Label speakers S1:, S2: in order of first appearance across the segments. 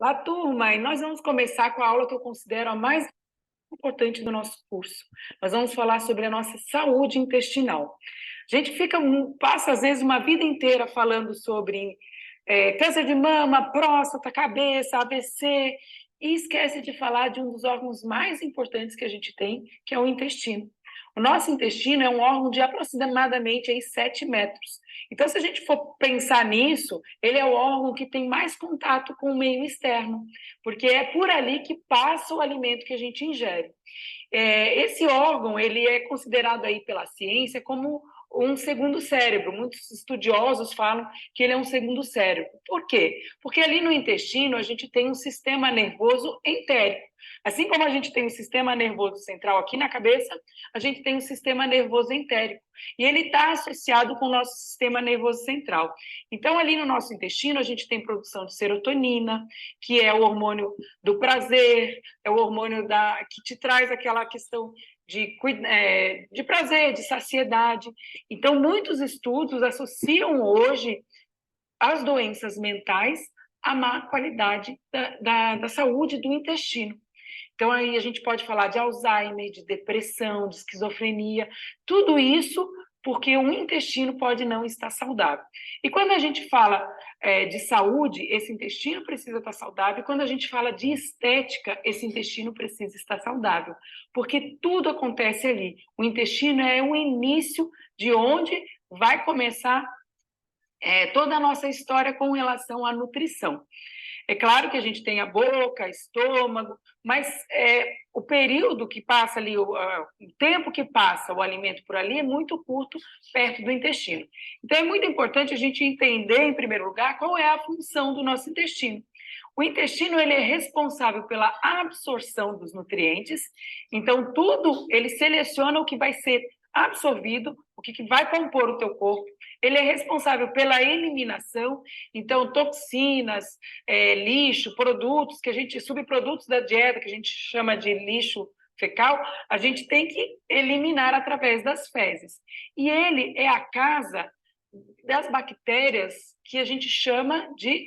S1: Olá, turma, e nós vamos começar com a aula que eu considero a mais importante do nosso curso. Nós vamos falar sobre a nossa saúde intestinal. A gente passa, às vezes, uma vida inteira falando sobre câncer de mama, próstata, cabeça, AVC, e esquece de falar de um dos órgãos mais importantes que a gente tem, que é o intestino. O nosso intestino é um órgão de aproximadamente 7 metros. Então, se a gente for pensar nisso, ele é o órgão que tem mais contato com o meio externo, porque é por ali que passa o alimento que a gente ingere. Esse órgão ele é considerado aí pela ciência como um segundo cérebro. Muitos estudiosos falam que ele é um segundo cérebro. Por quê? Porque ali no intestino a gente tem um sistema nervoso entérico. Assim como a gente tem um sistema nervoso central aqui na cabeça, a gente tem um sistema nervoso entérico. E ele está associado com o nosso sistema nervoso central. Então, ali no nosso intestino, a gente tem produção de serotonina, que é o hormônio do prazer, é o hormônio que te traz aquela questão de prazer, de saciedade. Então, muitos estudos associam hoje as doenças mentais à má qualidade da saúde do intestino. Então, aí a gente pode falar de Alzheimer, de depressão, de esquizofrenia, tudo isso porque o intestino pode não estar saudável. E quando a gente fala de saúde, esse intestino precisa estar saudável, e quando a gente fala de estética, esse intestino precisa estar saudável, porque tudo acontece ali. O intestino é o início de onde vai começar toda a nossa história com relação à nutrição. É claro que a gente tem a boca, estômago, mas o período que passa ali, o tempo que passa o alimento por ali é muito curto perto do intestino. Então, é muito importante a gente entender, em primeiro lugar, qual é a função do nosso intestino. O intestino ele é responsável pela absorção dos nutrientes, então tudo ele seleciona o que vai ser absorvido, o que vai compor o teu corpo. Ele é responsável pela eliminação, então toxinas, lixo, produtos subprodutos da dieta que a gente chama de lixo fecal, a gente tem que eliminar através das fezes. E ele é a casa das bactérias que a gente chama de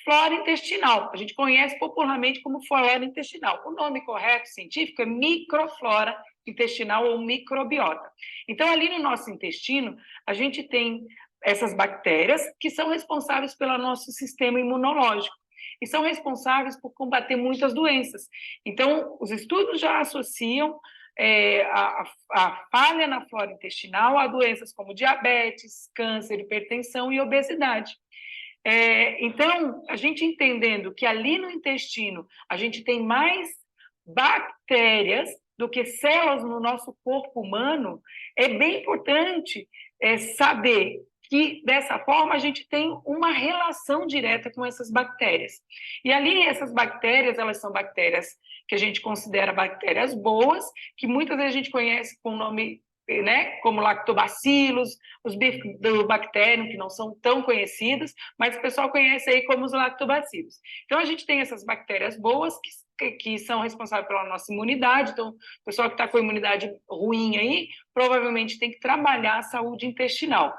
S1: flora intestinal. A gente conhece popularmente como flora intestinal. O nome correto científico é microflora intestinal ou microbiota. Então, ali no nosso intestino, a gente tem essas bactérias que são responsáveis pelo nosso sistema imunológico e são responsáveis por combater muitas doenças. Então, os estudos já associam a falha na flora intestinal a doenças como diabetes, câncer, hipertensão e obesidade. Então, a gente entendendo que ali no intestino a gente tem mais bactérias do que células no nosso corpo humano, é bem importante saber que, dessa forma, a gente tem uma relação direta com essas bactérias. E ali, essas bactérias, elas são bactérias que a gente considera bactérias boas, que muitas vezes a gente conhece com o nome, né, como lactobacilos, os bifidobacterium, que não são tão conhecidos, mas o pessoal conhece aí como os lactobacilos. Então, a gente tem essas bactérias boas que são responsáveis pela nossa imunidade. Então, o pessoal que está com a imunidade ruim aí, provavelmente tem que trabalhar a saúde intestinal.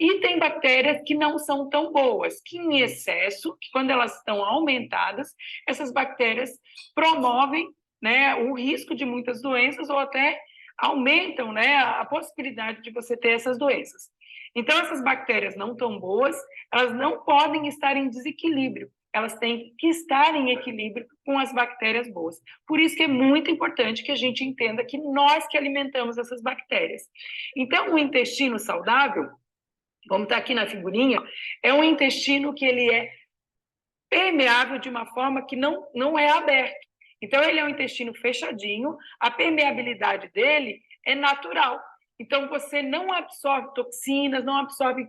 S1: E tem bactérias que não são tão boas, que em excesso, que quando elas estão aumentadas, essas bactérias promovem, né, o risco de muitas doenças ou até aumentam, né, a possibilidade de você ter essas doenças. Então, essas bactérias não tão boas, elas não podem estar em desequilíbrio, elas têm que estar em equilíbrio com as bactérias boas. Por isso que é muito importante que a gente entenda que nós que alimentamos essas bactérias. Então, o intestino saudável, como está aqui na figurinha, é um intestino que ele é permeável de uma forma que não é aberto. Então, ele é um intestino fechadinho, a permeabilidade dele é natural. Então, você não absorve toxinas, não absorve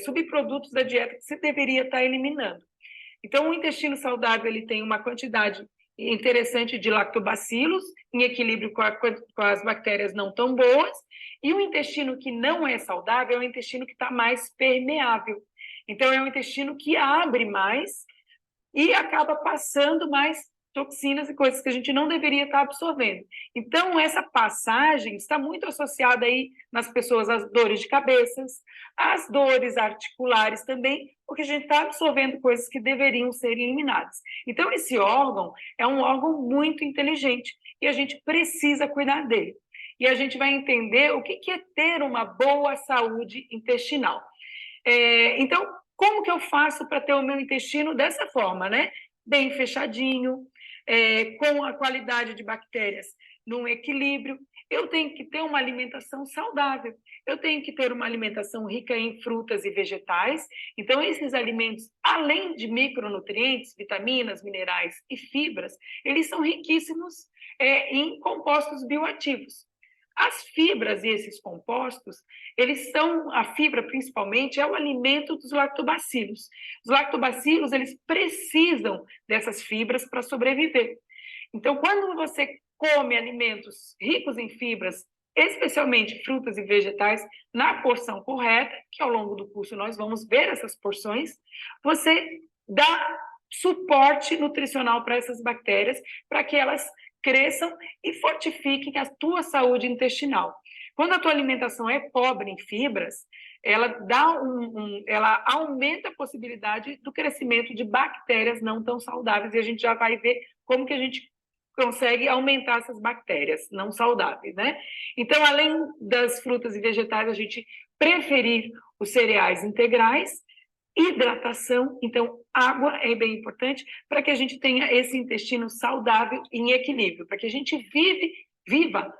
S1: subprodutos da dieta que você deveria estar eliminando. Então, o intestino saudável ele tem uma quantidade interessante de lactobacilos, em equilíbrio com as bactérias não tão boas, e o intestino que não é saudável é o intestino que está mais permeável. Então, é um intestino que abre mais e acaba passando mais toxinas e coisas que a gente não deveria estar absorvendo. Então, essa passagem está muito associada aí nas pessoas às dores de cabeça, às dores articulares também, porque a gente está absorvendo coisas que deveriam ser eliminadas. Então, esse órgão é um órgão muito inteligente e a gente precisa cuidar dele. E a gente vai entender o que é ter uma boa saúde intestinal. Então, como que eu faço para ter o meu intestino dessa forma, né? Bem fechadinho, com a qualidade de bactérias num equilíbrio. Eu tenho que ter uma alimentação saudável, eu tenho que ter uma alimentação rica em frutas e vegetais. Então, esses alimentos, além de micronutrientes, vitaminas, minerais e fibras, eles são riquíssimos em compostos bioativos. As fibras e esses compostos, a fibra principalmente é o alimento dos lactobacilos. Os lactobacilos, eles precisam dessas fibras para sobreviver. Então, quando você come alimentos ricos em fibras, especialmente frutas e vegetais, na porção correta, que ao longo do curso nós vamos ver essas porções, você dá suporte nutricional para essas bactérias, para que elas cresçam e fortifiquem a tua saúde intestinal. Quando a tua alimentação é pobre em fibras, ela aumenta a possibilidade do crescimento de bactérias não tão saudáveis, e a gente já vai ver como que a gente consegue aumentar essas bactérias não saudáveis, né? Então, além das frutas e vegetais, a gente preferir os cereais integrais, hidratação, então água é bem importante para que a gente tenha esse intestino saudável em equilíbrio, para que a gente viva,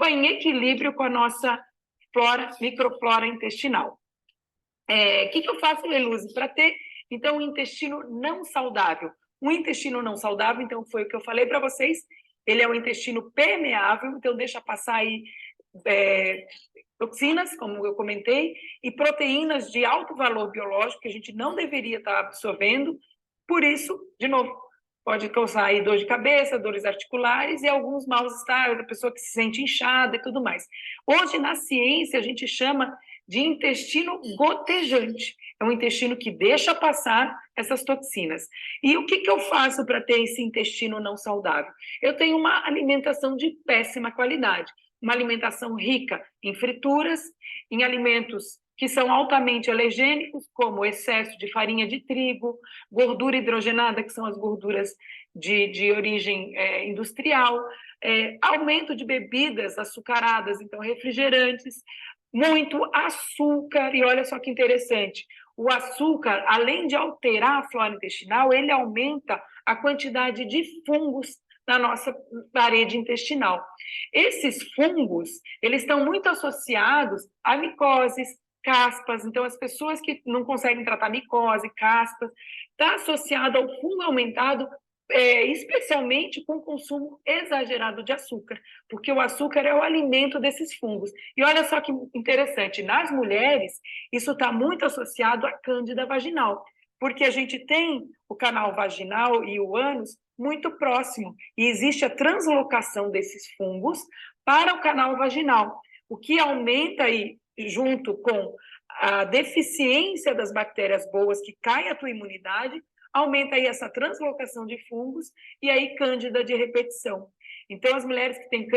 S1: em equilíbrio com a nossa microflora intestinal. O que eu faço, Eluze, para ter, então, um intestino não saudável? Um intestino não saudável, então, foi o que eu falei para vocês, ele é um intestino permeável, então deixa passar aí toxinas, como eu comentei, e proteínas de alto valor biológico que a gente não deveria estar absorvendo. Por isso, de novo, pode causar aí dor de cabeça, dores articulares e alguns mal-estar, da pessoa que se sente inchada e tudo mais. Hoje, na ciência, a gente chama de intestino gotejante. É um intestino que deixa passar essas toxinas. E o que eu faço para ter esse intestino não saudável? Eu tenho uma alimentação de péssima qualidade, uma alimentação rica em frituras, em alimentos que são altamente alergênicos, como excesso de farinha de trigo, gordura hidrogenada, que são as gorduras de origem industrial, aumento de bebidas açucaradas, então refrigerantes, muito açúcar, e olha só que interessante, o açúcar, além de alterar a flora intestinal, ele aumenta a quantidade de fungos na nossa parede intestinal. Esses fungos, eles estão muito associados a micoses, caspas, então as pessoas que não conseguem tratar micose, caspas, está associado ao fungo aumentado, especialmente com o consumo exagerado de açúcar, porque o açúcar é o alimento desses fungos. E olha só que interessante, nas mulheres, isso está muito associado à cândida vaginal, porque a gente tem o canal vaginal e o ânus muito próximo, e existe a translocação desses fungos para o canal vaginal, o que aumenta aí, junto com a deficiência das bactérias boas, que cai a tua imunidade, aumenta aí essa translocação de fungos e aí cândida de repetição. Então, as mulheres que têm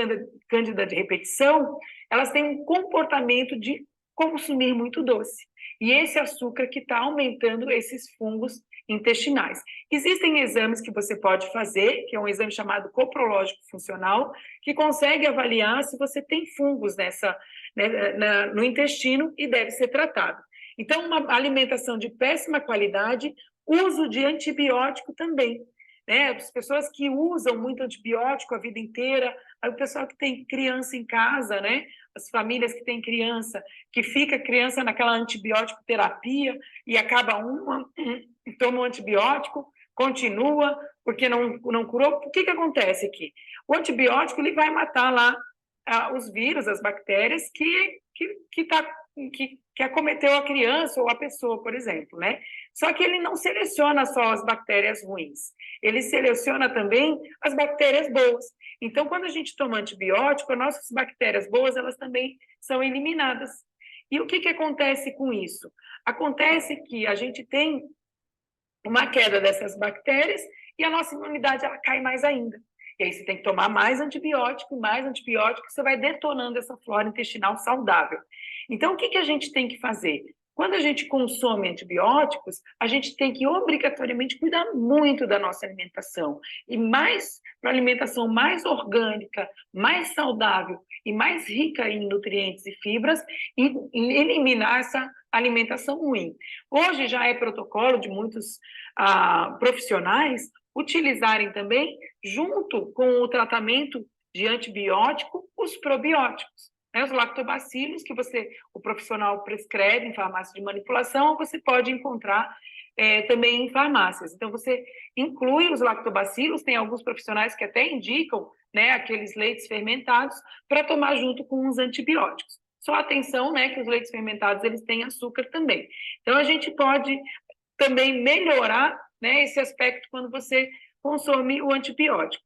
S1: cândida de repetição, elas têm um comportamento de consumir muito doce. E esse açúcar que está aumentando esses fungos intestinais. Existem exames que você pode fazer, que é um exame chamado coprológico funcional, que consegue avaliar se você tem fungos no intestino e deve ser tratado. Então, uma alimentação de péssima qualidade, uso de antibiótico também. As pessoas que usam muito antibiótico a vida inteira, o pessoal que tem criança em casa, as famílias que têm criança, que fica criança naquela antibiótico terapia e acaba toma um antibiótico, continua, porque não curou. O que acontece aqui? O antibiótico ele vai matar lá os vírus, as bactérias que acometeu a criança ou a pessoa, por exemplo, Só que ele não seleciona só as bactérias ruins, ele seleciona também as bactérias boas. Então, quando a gente toma antibiótico, as nossas bactérias boas, elas também são eliminadas. E o que acontece com isso? Acontece que a gente tem uma queda dessas bactérias e a nossa imunidade ela cai mais ainda. E aí você tem que tomar mais antibiótico, você vai detonando essa flora intestinal saudável. Então, o que a gente tem que fazer? Quando a gente consome antibióticos, a gente tem que obrigatoriamente cuidar muito da nossa alimentação. E mais para alimentação mais orgânica, mais saudável e mais rica em nutrientes e fibras, e eliminar essa alimentação ruim. Hoje já é protocolo de muitos profissionais utilizarem também, junto com o tratamento de antibiótico, os probióticos. Os lactobacilos que o profissional prescreve em farmácia de manipulação, você pode encontrar também em farmácias. Então, você inclui os lactobacilos, tem alguns profissionais que até indicam, né, aqueles leites fermentados para tomar junto com os antibióticos. Só atenção, né, que os leites fermentados eles têm açúcar também. Então, a gente pode também melhorar, né, esse aspecto quando você consome o antibiótico.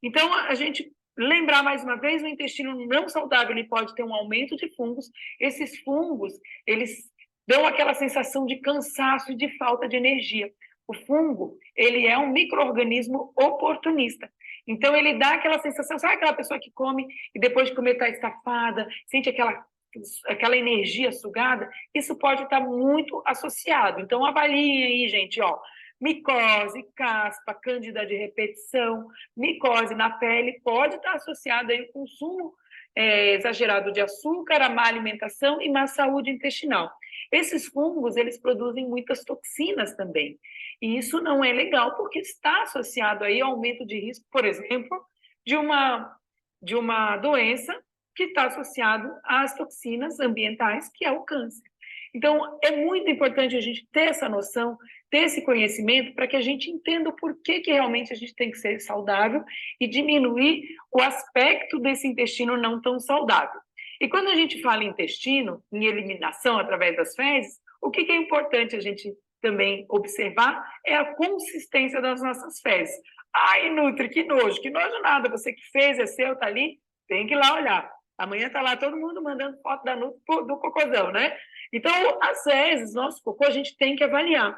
S1: Então, a gente lembrar mais uma vez, o intestino não saudável ele pode ter um aumento de fungos. Esses fungos, eles dão aquela sensação de cansaço e de falta de energia. O fungo, ele é um micro-organismo oportunista. Então, ele dá aquela sensação, sabe aquela pessoa que come e depois de comer está estafada, sente aquela energia sugada? Isso pode estar muito associado. Então, avaliem aí, gente, ó, micose, caspa, cândida de repetição, micose na pele, pode estar associada aí ao consumo exagerado de açúcar, a má alimentação e má saúde intestinal. Esses fungos, eles produzem muitas toxinas também, e isso não é legal, porque está associado aí ao aumento de risco, por exemplo, de uma doença que está associado às toxinas ambientais, que é o câncer. Então, é muito importante a gente ter essa noção, ter esse conhecimento, para que a gente entenda o porquê que realmente a gente tem que ser saudável e diminuir o aspecto desse intestino não tão saudável. E quando a gente fala em intestino, em eliminação através das fezes, o que é importante a gente também observar é a consistência das nossas fezes. Ai, Nutri, que nojo nada, você que fez, é seu, tá ali, tem que ir lá olhar. Amanhã tá lá todo mundo mandando foto da Nutri do cocôzão, né? Então, às vezes, nosso cocô a gente tem que avaliar.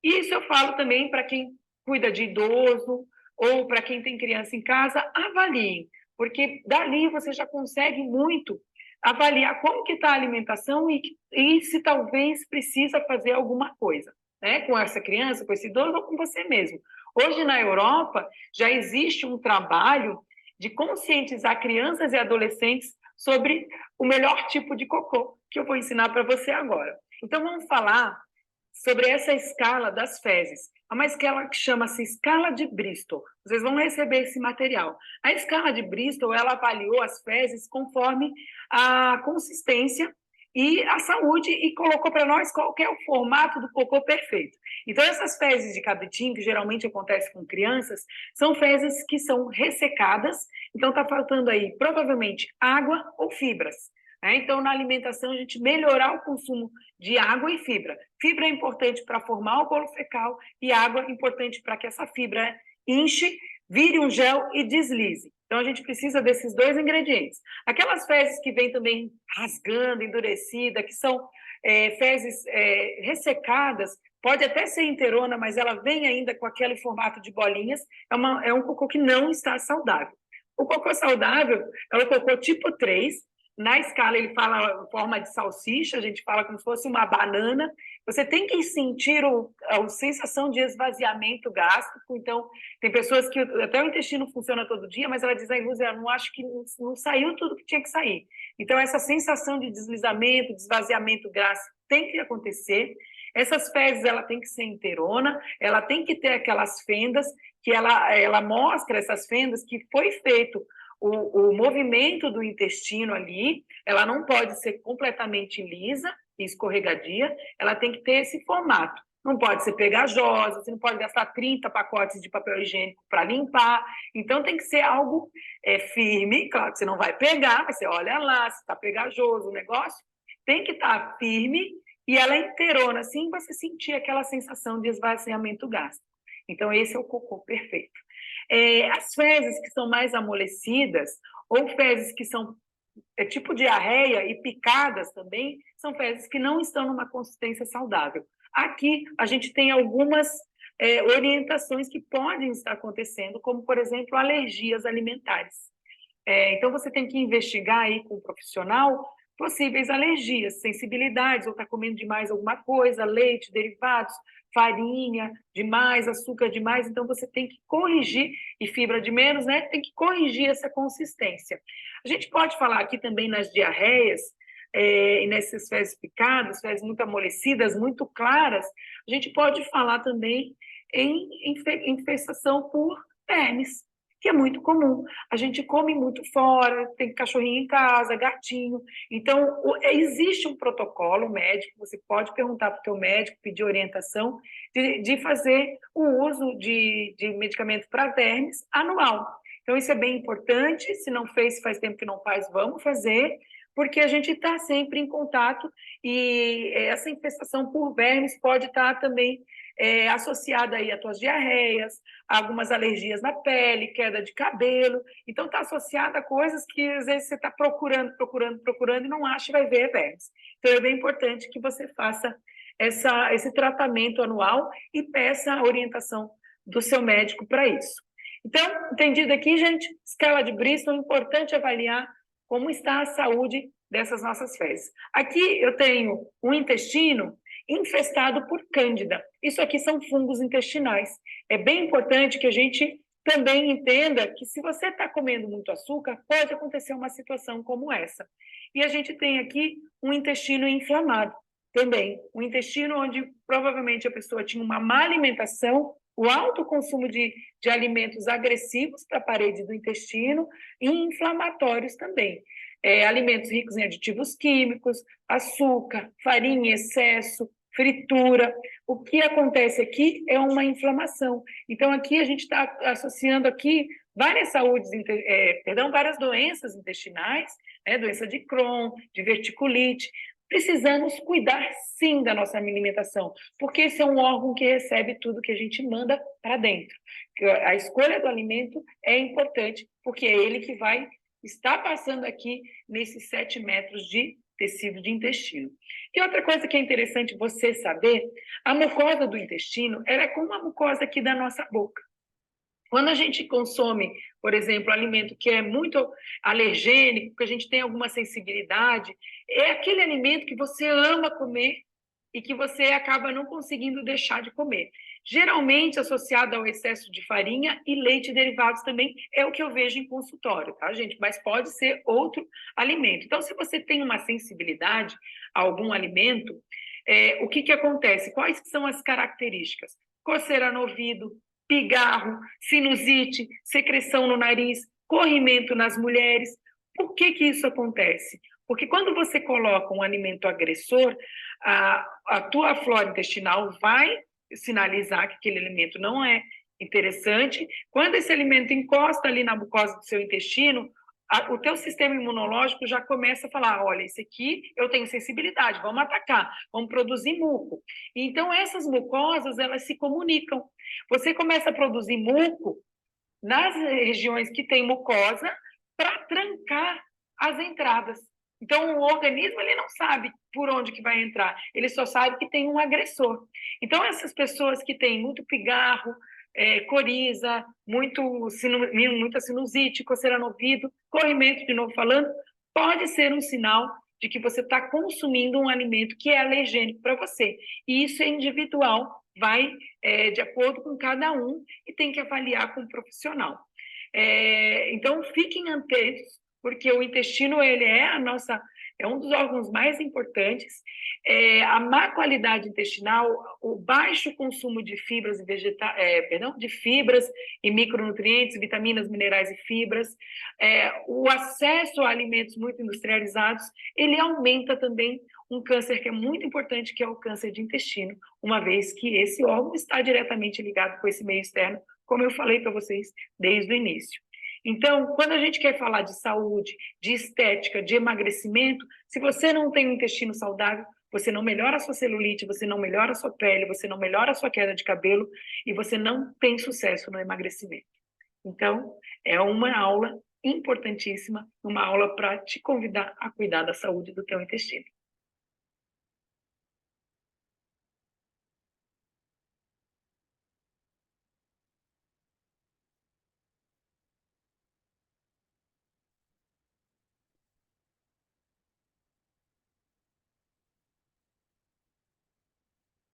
S1: Isso eu falo também para quem cuida de idoso ou para quem tem criança em casa, avaliem, porque dali você já consegue muito avaliar como que está a alimentação e se talvez precisa fazer alguma coisa, né? Com essa criança, com esse idoso ou com você mesmo. Hoje, na Europa, já existe um trabalho de conscientizar crianças e adolescentes sobre o melhor tipo de cocô, que eu vou ensinar para você agora. Então, vamos falar sobre essa escala das fezes. É uma escala que chama-se escala de Bristol. Vocês vão receber esse material. A escala de Bristol, ela avaliou as fezes conforme a consistência e a saúde e colocou para nós qual que é o formato do cocô perfeito. Então, essas fezes de cabritinho, que geralmente acontece com crianças, são fezes que são ressecadas, então está faltando aí provavelmente água ou fibras. Então, na alimentação, a gente melhorar o consumo de água e fibra. Fibra é importante para formar o bolo fecal e água é importante para que essa fibra enche, vire um gel e deslize. Então, a gente precisa desses dois ingredientes. Aquelas fezes que vêm também rasgando, endurecida, que são fezes ressecadas, pode até ser inteirona, mas ela vem ainda com aquele formato de bolinhas, é um cocô que não está saudável. O cocô saudável é o cocô tipo 3. Na escala, ele fala em forma de salsicha, a gente fala como se fosse uma banana. Você tem que sentir a sensação de esvaziamento gástrico. Então, tem pessoas que até o intestino funciona todo dia, mas ela diz, Lúcia, eu não acho que não saiu tudo que tinha que sair. Então, essa sensação de deslizamento, de esvaziamento gástrico tem que acontecer. Essas fezes, ela tem que ser inteirona, ela tem que ter aquelas fendas, que ela mostra essas fendas que foi feito o movimento do intestino ali, ela não pode ser completamente lisa e escorregadia, ela tem que ter esse formato. Não pode ser pegajosa, você não pode gastar 30 pacotes de papel higiênico para limpar. Então, tem que ser algo firme. Claro que você não vai pegar, mas você olha lá, se está pegajoso o negócio. Tem que estar firme e ela inteirona, assim, você sentir aquela sensação de esvaziamento gástrico. Então, esse é o cocô perfeito. As fezes que são mais amolecidas, ou fezes que são tipo diarreia e picadas também, são fezes que não estão numa consistência saudável. Aqui, a gente tem algumas orientações que podem estar acontecendo, como, por exemplo, alergias alimentares. Então, você tem que investigar aí com o profissional possíveis alergias, sensibilidades, ou está comendo demais alguma coisa, leite, derivados, farinha demais, açúcar demais, então você tem que corrigir, e fibra de menos, né? Tem que corrigir essa consistência. A gente pode falar aqui também nas diarreias, e nessas fezes picadas, fezes muito amolecidas, muito claras, a gente pode falar também em infestação por vermes, que é muito comum. A gente come muito fora, tem cachorrinho em casa, gatinho. Então, existe um protocolo médico, você pode perguntar para o teu médico, pedir orientação, de fazer o uso de medicamento para vermes anual. Então, isso é bem importante. Se não fez, faz tempo que não faz, vamos fazer, porque a gente está sempre em contato e essa infestação por vermes pode estar também associada aí a tuas diarreias, algumas alergias na pele, queda de cabelo. Então, está associada a coisas que às vezes você está procurando e não acha e vai ver vermes. Então, é bem importante que você faça esse tratamento anual e peça a orientação do seu médico para isso. Então, entendido aqui, gente? Escala de Bristol, é importante avaliar como está a saúde dessas nossas fezes. Aqui eu tenho um intestino infestado por cândida. Isso aqui são fungos intestinais. É bem importante que a gente também entenda que se você está comendo muito açúcar, pode acontecer uma situação como essa. E a gente tem aqui um intestino inflamado também. Um intestino onde provavelmente a pessoa tinha uma má alimentação, o alto consumo de alimentos agressivos para a parede do intestino e inflamatórios também. Alimentos ricos em aditivos químicos, açúcar, farinha em excesso, fritura. O que acontece aqui é uma inflamação. Então, aqui a gente está associando aqui várias doenças intestinais, né, doença de Crohn, de verticulite. Precisamos cuidar, sim, da nossa alimentação, porque esse é um órgão que recebe tudo que a gente manda para dentro. A escolha do alimento é importante, porque é ele que vai estar passando aqui nesses 7 metros de tecido de intestino. E outra coisa que é interessante você saber, a mucosa do intestino, ela é como a mucosa aqui da nossa boca. Quando a gente consome, por exemplo, alimento que é muito alergênico, que a gente tem alguma sensibilidade, é aquele alimento que você ama comer e que você acaba não conseguindo deixar de comer. Geralmente associado ao excesso de farinha e leite derivados também é o que eu vejo em consultório, tá, gente? Mas pode ser outro alimento. Então, se você tem uma sensibilidade a algum alimento, o que acontece? Quais são as características? Coceira no ouvido, pigarro, sinusite, secreção no nariz, corrimento nas mulheres. Por que isso acontece? Porque quando você coloca um alimento agressor, a tua flora intestinal vai sinalizar que aquele alimento não é interessante. Quando esse alimento encosta ali na mucosa do seu intestino, o teu sistema imunológico já começa a falar, olha, esse aqui eu tenho sensibilidade, vamos atacar, vamos produzir muco. Então, essas mucosas, elas se comunicam. Você começa a produzir muco nas regiões que tem mucosa para trancar as entradas. Então, o organismo ele não sabe por onde que vai entrar, ele só sabe que tem um agressor. Então, essas pessoas que têm muito pigarro, coriza, muita sinusite, coceira no ouvido, corrimento, de novo falando, pode ser um sinal de que você está consumindo um alimento que é alergênico para você. E isso é individual, vai de acordo com cada um e tem que avaliar com um profissional. Então, fiquem atentos, porque o intestino ele é um dos órgãos mais importantes. A má qualidade intestinal, o baixo consumo de fibras de fibras e micronutrientes, vitaminas, minerais e fibras, o acesso a alimentos muito industrializados, ele aumenta também um câncer que é muito importante, que é o câncer de intestino, uma vez que esse órgão está diretamente ligado com esse meio externo, como eu falei para vocês desde o início. Então, quando a gente quer falar de saúde, de estética, de emagrecimento, se você não tem um intestino saudável, você não melhora a sua celulite, você não melhora a sua pele, você não melhora a sua queda de cabelo e você não tem sucesso no emagrecimento. Então, é uma aula importantíssima, uma aula para te convidar a cuidar da saúde do teu intestino.